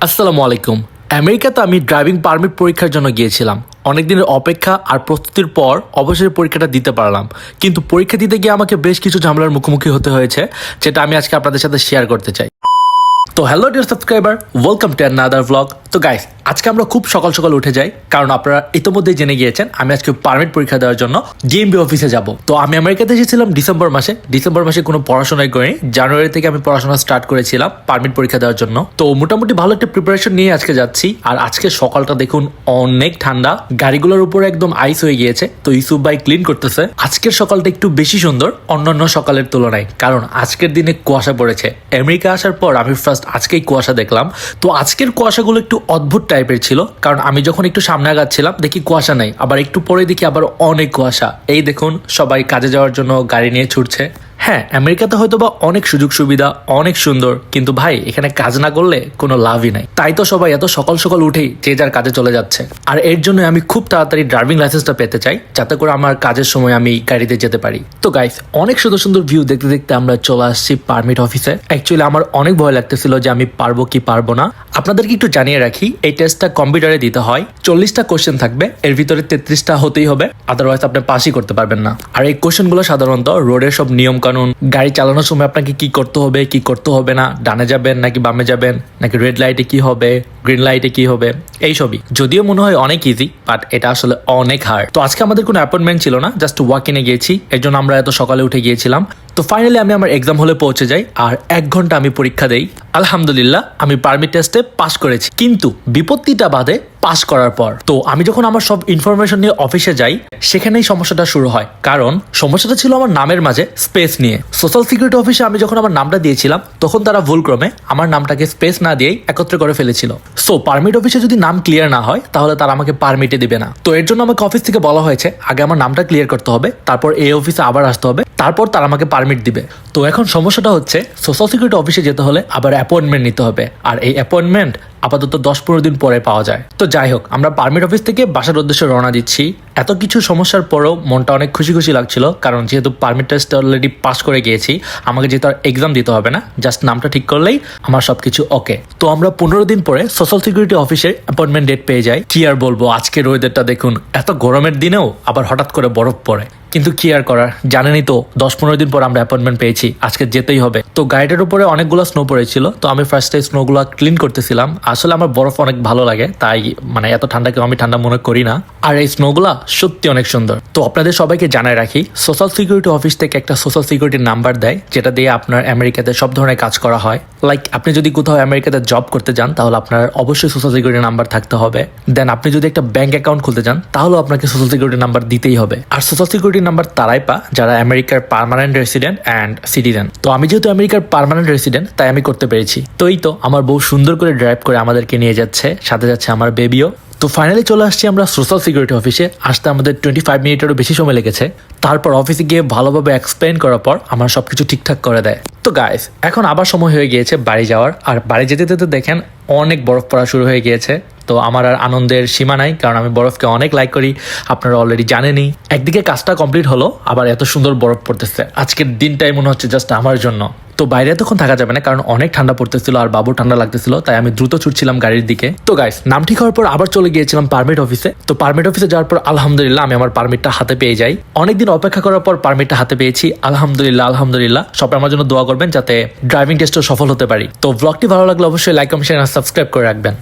আসসালামু আলাইকুম। আমেরিকাতে আমি ড্রাইভিং পারমিট পরীক্ষার জন্য গিয়েছিলাম। অনেক দিনের অপেক্ষা আর প্রস্তুতির পর অবশ্যই পরীক্ষাটা দিতে পারলাম, কিন্তু পরীক্ষা দিতে গিয়ে আমাকে বেশ কিছু ঝামেলার মুখোমুখি হতে হয়েছে, যেটা আমি আজকে আপনাদের সাথে শেয়ার করতে চাই। তো hello dear subscriber, welcome to another blog. তো গাইস, আজকে আমরা খুব সকাল সকাল উঠে যাই, কারণ আপনারা ইতিমধ্যেই জেনে গিয়েছেন আমি আজকে পারমিট পরীক্ষা দেওয়ার জন্য ডিএমভি অফিসে যাব। তো আমি আমেরিকাতে এসেছিলাম ডিসেম্বর মাসে কোনো পড়াশোনাই করিনি। জানুয়ারি থেকে আমি পড়াশোনা স্টার্ট করেছিলাম পারমিট পরীক্ষা দেওয়ার জন্য। তো মোটামুটি ভালো একটা প্রিপারেশন নিয়ে আজকে যাচ্ছি। আর আজকে সকালটা দেখুন, অনেক ঠান্ডা, গাড়িগুলোর উপরে একদম আইস হয়ে গিয়েছে। তো ইউসুফ ভাই ক্লিন করতেছে। আজকের সকালটা একটু বেশি সুন্দর অন্যান্য সকালের তুলনায়, কারণ আজকের দিনে কুয়াশা পড়েছে। আমেরিকা আসার পর আমি ফার্স্ট আজকেই কুয়াশা দেখলাম। তো আজকের কুয়াশাগুলো একটু অদ্ভুত টাইপের ছিল, কারণ আমি যখন একটু সামনে আগাচ্ছিলাম দেখি কুয়াশা নাই, আবার একটু পরে দেখি আবার অনেক কুয়াশা। এই দেখুন, সবাই কাজে যাওয়ার জন্য গাড়ি নিয়ে ছুটছে। হ্যাঁ, আমেরিকাতে হয়তো বা অনেক সুযোগ সুবিধা, অনেক সুন্দর, কিন্তু ভাই এখানে কাজ না করলে কোনো লাভই নাই। তাই তো সবাই এত সকাল সকাল উঠেই যে যার কাজে চলে যাচ্ছে। আর এর জন্য আমি খুব তাড়াতাড়ি ড্রাইভিং লাইসেন্সটা পেতে চাই, যাতে করে আমার কাজের সময় আমি গাড়িতে যেতে পারি। তো গাইস, অনেক সুন্দর সুন্দর ভিউ দেখতে দেখতে আমরা চলে আসছি পারমিট অফিসে। অ্যাকচুয়ালি আমার অনেক ভয় লাগতেছিল যে আমি পারবো কি পারবো না। আপনাদেরকে একটু জানিয়ে রাখি, এই টেস্টটা কম্পিউটারে দিতে হয়। 40টা কোশ্চেন থাকবে, এর ভিতরে 33টা হতেই হবে, আদারওয়াইজ আপনি পাসই করতে পারবেন না। আর এই কোশ্চেনগুলো সাধারণত রোডের সব নিয়ম কানুন, গাড়ি চালানোর সময় আপনাকে কি করতে হবে কি করতে হবে না, ডানে যাবেন নাকি বামে যাবেন, নাকি রেড লাইটে কি হবে, গ্রিন লাইটে কি হবে, এইসবই। যদিও মনে হয় অনেক ইজি, বাট এটা আসলে অনেক হার্ড। তো আজকে আমাদের কোনো অ্যাপয়েন্টমেন্ট ছিল না, জাস্ট ওয়াক ইনে গিয়েছি, এর জন্য আমরা এত সকালে উঠে গিয়েছিলাম। তো ফাইনালি আমি আমার এক্সাম হলে পৌঁছে যাই, আর 1 ঘন্টা আমি পরীক্ষা দেই। আলহামদুলিল্লাহ, আমি পারমিট টেস্টে পাস করেছি। কিন্তু বিপত্তিটা বাদে পাস করার পর, তো আমি যখন আমার সব ইনফরমেশন নিয়ে অফিসে যাই, সেখানেই সমস্যাটা শুরু হয়। কারণ সমস্যাটা ছিল আমার নামের মাঝে স্পেস নিয়ে। সোশ্যাল সিকিউরিটি অফিসে আমি যখন আমার নামটা দিয়েছিলাম, তখন তারা ভুলক্রমে আমার নামটাকে স্পেস না দিয়েই একত্রে করে ফেলেছিল। সো পারমিট অফিসে যদি নাম ক্লিয়ার না হয়, তাহলে তারা আমাকে পারমিটে দিবে না। তো এর জন্য আমাকে অফিস থেকে বলা হয়েছে আগে আমার নামটা ক্লিয়ার করতে হবে, তারপর এই অফিসে আবার আসতে হবে, তারপর তারা আমাকে পারমিট দিবে। তো এখন সমস্যাটা হচ্ছে, সোশ্যাল সিকিউরিটি অফিসে যেতে হলে আবার অ্যাপয়েন্টমেন্ট নিতে হবে, আর এই অ্যাপয়েন্টমেন্ট আপাতত 10-15 দিন পরে পাওয়া যায়। তো যাই হোক, আমরা পারমিট অফিস থেকে বাসার উদ্দেশ্যে রওনা দিচ্ছি। এত কিছু সমস্যার পরেও মনটা অনেক খুশি খুশি লাগছিল, কারণ যেহেতু পারমিট টেস্ট অলরেডি পাস করে গিয়েছি, আমাকে যেহেতু আর এক্সাম দিতে হবে না, জাস্ট নামটা ঠিক করলেই আমার সবকিছু ওকে। তো আমরা 15 দিন পরে সোশ্যাল সিকিউরিটি অফিসের অ্যাপয়েন্টমেন্ট ডেট পেয়ে যাই। কি আর বলবো, আজকের ওয়েদারটা দেখুন, এত গরমের দিনেও আবার হঠাৎ করে বরফ পড়ে। কিন্তু কি আর করার, জানেনই তো 10-15 দিন পর আমরা অ্যাপয়েন্টমেন্ট পেয়েছি, আজকে যেতেই হবে। তো গাড়িটার উপরে অনেকগুলো স্নো পড়েছিল, তো আমি ফার্স্টে স্নোগুলো ক্লিন করতেছিলাম। আসলে আমার বরফ অনেক ভালো লাগে, তাই মানে এত ঠান্ডাকে আমি ঠান্ডা মনে করি না। আর এই স্নোগুলা সত্যি অনেক সুন্দর। তো আপনাদের সবাইকে জানাই রাখি, সোশ্যাল সিকিউরিটি অফিস থেকে একটা সোশ্যাল সিকিউরিটি নাম্বার দেয়, যেটা দিয়ে আপনার আমেরিকাতে সব ধরনের কাজ করা হয়। লাইক আপনি যদি কোথাও আমেরিকাতে জব করতে যান, তাহলে আপনার অবশ্যই সোশ্যাল সিকিউরিটি নাম্বার থাকতে হবে। দেন আপনি যদি একটা ব্যাংক অ্যাকাউন্ট খুলতে যান, তাহলে আপনাকে সোশ্যাল সিকিউরিটি নাম্বার দিতেই হবে। আর সোশ্যাল সিকিউরিটি নাম্বার তারাই পা যারা আমেরিকার পার্মানেন্ট রেসিডেন্ট অ্যান্ড সিটিজেন। তো আমি যেহেতু আমেরিকার পার্মানেন্ট রেসিডেন্ট, তাই আমি করতে পেরেছি। তো এই তো আমার বউ সুন্দর করে ড্রাইভ করে আমাদেরকে নিয়ে যাচ্ছে, সাথে যাচ্ছে আমার বেবিও। তো ফাইনালি চলে আসছি আমরা সোশ্যাল সিকিউরিটি অফিসে। আসতে আমাদের 25 মিনিটেরও বেশি সময় লেগেছে। তারপর অফিসে গিয়ে ভালোভাবে এক্সপ্লেন করার পর আমার সবকিছু ঠিকঠাক করে দেয়। তো গাইস, এখন আবার সময় হয়ে গিয়েছে বাড়ি যাওয়ার। আর বাড়ি যেতে যেতে দেখেন অনেক বরফ পড়া শুরু হয়ে গিয়েছে। তো আমার আর আনন্দের সীমা নাই, কারণ আমি বরফকে অনেক লাইক করি, আপনারা অলরেডি জানেনই। একদিকে কাজটা কমপ্লিট হলো, আবার এত সুন্দর বরফ পড়তেছে। আজকের দিনটাই মনে হচ্ছে জাস্ট আমার জন্য। তো বাইরে তখন থাকা যাবে না, কারণ অনেক ঠান্ডা পড়তেছিল আর বাবু ঠান্ডা লাগতেছিল, তাই আমি দ্রুত ছুটছিলাম গাড়ির দিকে। তো গাইস, নাম ঠিক হওয়ার পর আবার চলে গিয়েছিলাম পারমিট অফিসে। তো পারমিট অফিসে যাওয়ার পর আলহামদুলিল্লাহ আমি আমার পারমিটটা হাতে পেয়ে যাই। অনেকদিন অপেক্ষা করার পর পারমিটটা হাতে পেয়েছি, আলহামদুলিল্লাহ। সবাই আমার জন্য দোয়া করবেন, যাতে ড্রাইভিং টেস্টও সফল হতে পারি। তো ব্লগটি ভালো লাগলে অবশ্যই লাইক, কমেন্ট, শেয়ার আর সাবস্ক্রাইব করে রাখবেন।